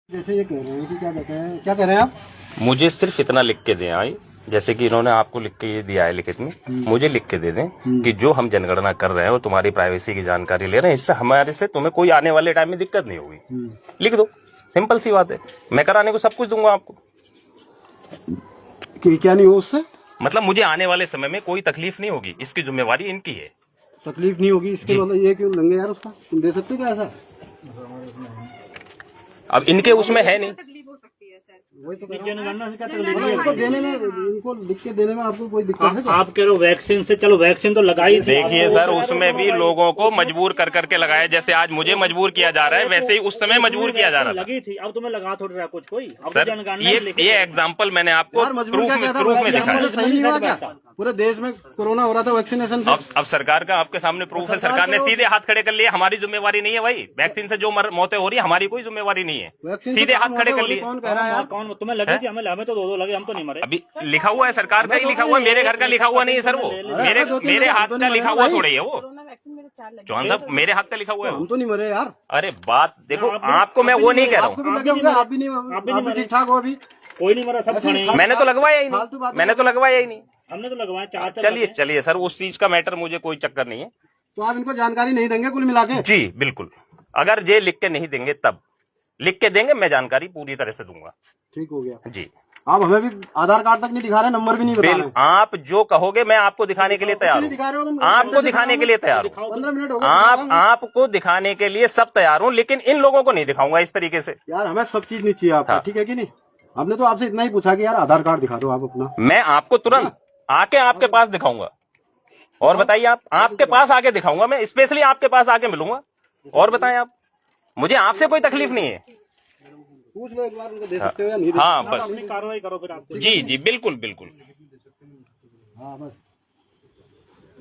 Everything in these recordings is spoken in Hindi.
जैसे ये कह रहे हैं कि क्या कह रहे हैं आप? मुझे सिर्फ इतना लिख के दें आई, जैसे कि इन्होंने आपको लिख के ये दिया है लिखित में, मुझे लिख के दे दें कि जो हम जनगणना कर रहे हैं वो तुम्हारी प्राइवेसी की जानकारी ले रहे हैं, इससे हमारे से तुम्हें कोई आने वाले टाइम में दिक्कत नहीं होगी। लिख दो, सिंपल सी बात है। मैं कराने को सब कुछ दूंगा आपको। कि क्या नहीं हो उससे? मतलब मुझे आने वाले समय में कोई तकलीफ नहीं होगी, इसकी जिम्मेवारी इनकी है। तकलीफ नहीं होगी इसके मतलब ये क्यों लेंगे यार उसका? तुम दे सकते हो क्या ऐसा? अब इनके उसमें है नहीं। वही तो इनको देने में, इनको लिख के देने में आपको कोई दिक्कत है क्या? आप कह रहे हो वैक्सीन से, चलो वैक्सीन तो लगाई थी। देखिए सर, उसमें भी लोगों को मजबूर कर करके लगाया, जैसे आज मुझे मजबूर किया जा रहा है वैसे ही उस समय मजबूर किया जा रहा था। लगी थी, अब तुम्हें लगा थोड़ी रहा कुछ कोई। सर ये एग्जाम्पल मैंने आपको प्रूफ में दिखाया। सही नहीं हुआ क्या? पूरे देश में कोरोना हो रहा था वैक्सीनेशन से। अब सरकार का आपके सामने प्रूफ है, सरकार ने सीधे हाथ खड़े कर लिए। हमारी जिम्मेवारी नहीं है भाई, वैक्सीन से जो मौतें हो रही है हमारी कोई जिम्मेवारी नहीं है, सीधे हाथ खड़े कर लिए। कौन कह रहा है? कौन तुम्हें लगी थी? हमें तो दो लगे, हम तो नहीं मरे। अभी लिखा हुआ है, सरकार का ही लिखा हुआ है, मेरे घर का लिखा हुआ नहीं है सर। वो मेरे हाथ का लिखा हुआ थोड़ा ही है वो। चौहान साहब, मेरे हाथ का लिखा हुआ है। हम तो नहीं मरे यार। अरे बात देखो, आपको मैं वो नहीं कह रहा हूँ। आप भी नहीं ठीक ठाक हो अभी? कोई नहीं मरा, सब खड़े हैं। मैंने तो लगवाया ही नहीं, मैंने तो लगवाया ही नहीं। हमने तो लगवाया। चलिए सर, उस चीज का मैटर मुझे कोई चक्कर नहीं है। तो आप इनको जानकारी नहीं देंगे कुल मिला के? जी बिल्कुल, अगर ये लिख के नहीं देंगे तब, लिख के देंगे मैं जानकारी पूरी तरह से दूंगा। ठीक हो गया जी। आप हमें भी आधार कार्ड तक नहीं दिखा रहे, नंबर भी नहीं बता रहे। आप जो कहोगे मैं आपको दिखाने के लिए तैयार हूँ, आपको दिखाने के लिए तैयार हूँ। 15 मिनट हो गए। आपको दिखाने के लिए सब तैयार हूँ, लेकिन इन लोगों को नहीं दिखाऊंगा इस तरीके से। यार हमें सब चीज नहीं चाहिए आपका, हाँ। ठीक है कि नहीं? हमने तो आपसे इतना ही पूछा कि यार आधार कार्ड दिखा दो आप अपना। मैं आपको तुरंत आके आपके पास दिखाऊंगा। और बताइए, आप आपके पास आके दिखाऊंगा, मैं स्पेशली आपके पास आके मिलूंगा। और बताएं आप, मुझे आपसे कोई तकलीफ नहीं है। पूछ लो एक बार, उनको दे सकते हो या नहीं दे हाँ सकते? बस अपनी कार्रवाई करो फिर आप। जी बिल्कुल बिल्कुल। हाँ बस,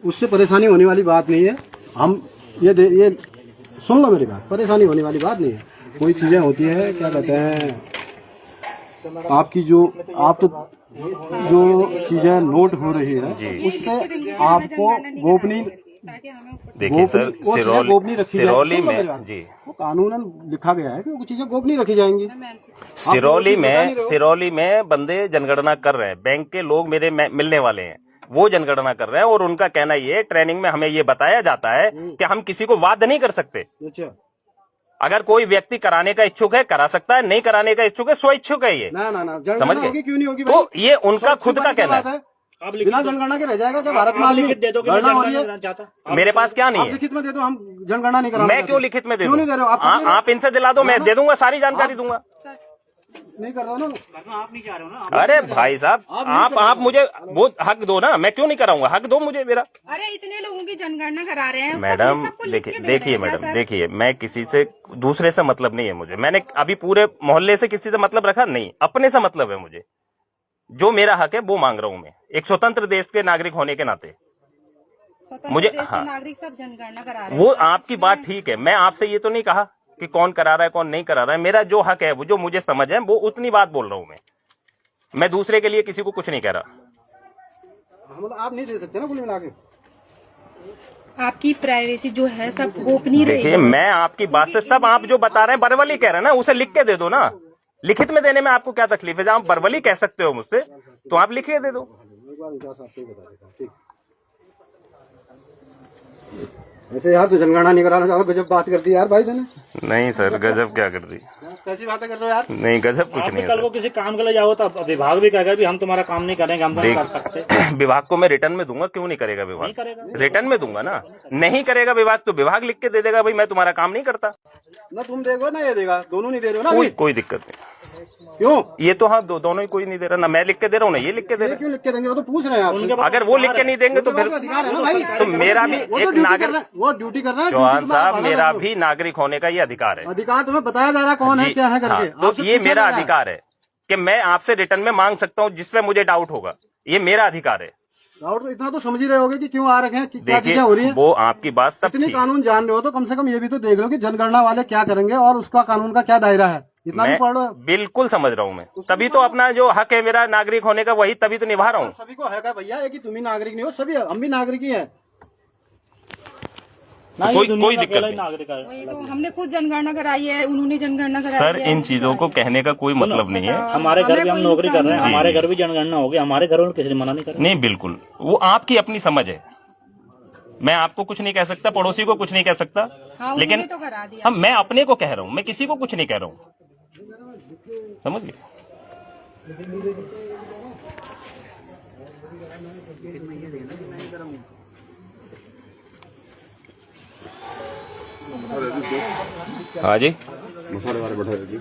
उससे परेशानी होने वाली बात नहीं है। हम ये सुन लो मेरी बात, परेशानी होने वाली बात नहीं है। कोई चीजें होती है, क्या कहते हैं, आपकी जो चीजें नोट हो रही है उससे आपको गोपनीय, देखिए सर, सिरौली में जी वो कानूनन लिखा गया है कि वो चीजें गोपनीय रखी जाएंगी। सिरौली में बंदे जनगणना कर रहे हैं, बैंक के लोग मेरे मिलने वाले हैं, वो जनगणना कर रहे हैं। और उनका कहना ये, ट्रेनिंग में हमें ये बताया जाता है कि हम किसी को बाध्य नहीं कर सकते। अच्छा, अगर कोई व्यक्ति कराने का इच्छुक है करा सकता है, नहीं कराने का इच्छुक है स्व इच्छुक है ये। ना समझ गए? क्यों नहीं होगी? तो ये उनका खुद का कहना है। बिना जनगणना के रह जाएगा क्या भारत में? लिखित दे दो कि गणना हो रही है, मेरे पास क्या नहीं आप है। लिखित में दे दो, हम जनगणना नहीं करा। मैं क्यों लिखित में दे क्यों नहीं दे रहे हो? आप इनसे दिला दो, मैं दे दूंगा, सारी जानकारी दूंगा। नहीं कर रहे हो ना? आप नहीं चाह रहे हो ना? अरे भाई साहब, आप मुझे वो हक दो ना, मैं क्यों नहीं कराऊंगा? हक दो मुझे मेरा। अरे इतने लोगों की जनगणना करा रहे हैं मैडम देखिए मैडम, देखिए मैं किसी से दूसरे से मतलब नहीं है मुझे। मैंने अभी पूरे मोहल्ले से किसी से मतलब रखा नहीं, अपने से मतलब है मुझे। जो मेरा हक है वो मांग रहा हूँ मैं, एक स्वतंत्र देश के नागरिक होने के नाते। मुझे हाँ, नागरिक सब जनगणना करा रहे हैं। वो आपकी बात ठीक है, मैं आपसे ये तो नहीं कहा कि कौन करा रहा है कौन नहीं करा रहा है। मेरा जो हक है, वो जो मुझे समझ है, वो उतनी बात बोल रहा हूँ मैं दूसरे के लिए किसी को कुछ नहीं कह रहा। आप नहीं दे सकते ना कुल मिला के? आपकी प्राइवेसी जो है सब गोपनीय रहेगी। देखिए, मैं आपकी बात से सब आप जो बता रहे हैं बरवली कह रहे हैं ना, उसे लिख के दे दो ना। लिखित में देने में आपको क्या तकलीफ है? जब आप बरवली कह सकते हो मुझसे, तो आप लिख के दे दो। एक बार इंचार्ज साहब को ही बता देता हूं, ठीक। ऐसे यार तो जनगणना नहीं कराना चाहता, गजब बात कर दी यार भाई तूने। नहीं सर, गजब क्या कर दी? कैसी बातें कर रहे हो यार? नहीं, गजब कुछ नहीं है कल को किसी काम के लिए जाओ तो विभाग भी कहेगा कि हम तुम्हारा काम नहीं करेंगे, हम नहीं कर सकते। विभाग को मैं रिटर्न में दूंगा, क्यों नहीं करेगा विभाग? रिटर्न में दूंगा ना। नहीं करेगा विभाग तो विभाग लिख के दे देगा, भाई मैं तुम्हारा काम नहीं करता। ना तुम देखो ना ये देगा, दोनों नहीं दे रहे हो ना? कोई दिक्कत नहीं। क्यों? ये तो हाँ, दोनों ही कोई नहीं दे रहा ना, मैं लिख के दे रहा हूँ ना ये लिख के दे रहा क्यों लिख के देंगे? वो तो पूछ रहे हैं आपसे। अगर वो लिख के नहीं देंगे तो फिर अधिकार है ना भाई। तो मेरा भी एक नागरिक, वो ड्यूटी कर रहा है। चौहान साहब, मेरा भी नागरिक होने का ये अधिकार है। अधिकार तुम्हें बताया जा रहा है कौन है क्या है करके। हाँ, तो ये मेरा अधिकार है कि मैं आपसे रिटर्न में मांग सकता हूँ जिसपे मुझे डाउट होगा, ये मेरा अधिकार है। डाउट तो इतना तो समझ ही रहे होगे कि क्यों आ रखे हैं, क्या चीजें हो रही है। वो आपकी बात सब इतनी कानून जान रहे हो तो कम से कम ये भी तो देख लो कि जनगणना वाले क्या करेंगे और उसका कानून का क्या दायरा है, इतना भी पढ़ लो। बिल्कुल समझ रहा हूँ मैं, तभी तो अपना जो हक है मेरा नागरिक होने का, वही तभी तो निभा रहा हूँ। सभी को है भैया, कि तुम ही नागरिक नहीं हो, सभी हम भी नागरिक ही है। ना, कोई ये दुनिया कोई का दिक्कत अकेला ही नहीं। नागरिक है। वही तो हमने खुद जनगणना कराई है, उन्होंने जनगणना कराई सर है। इन चीजों को कहने का कोई मतलब नहीं है। हमारे घर भी हम कोई नौकरी कर रहे हैं, नुकसान हमारे घर भी जनगणना होगी, हमारे घर में किसी ने मना नहीं करा। नहीं बिल्कुल, वो आपकी अपनी समझ है। मैं आपको कुछ नहीं कह सकता, पड़ोसी को कुछ नहीं कह सकता, हाँ, लेकिन उन्होंने तो करा दिया। हम मैं अपने को कह रहा हूं, मैं किसी को कुछ नहीं कह रहा हूं, समझ गए। हाँ जी मसाले वाले बैठा है जी।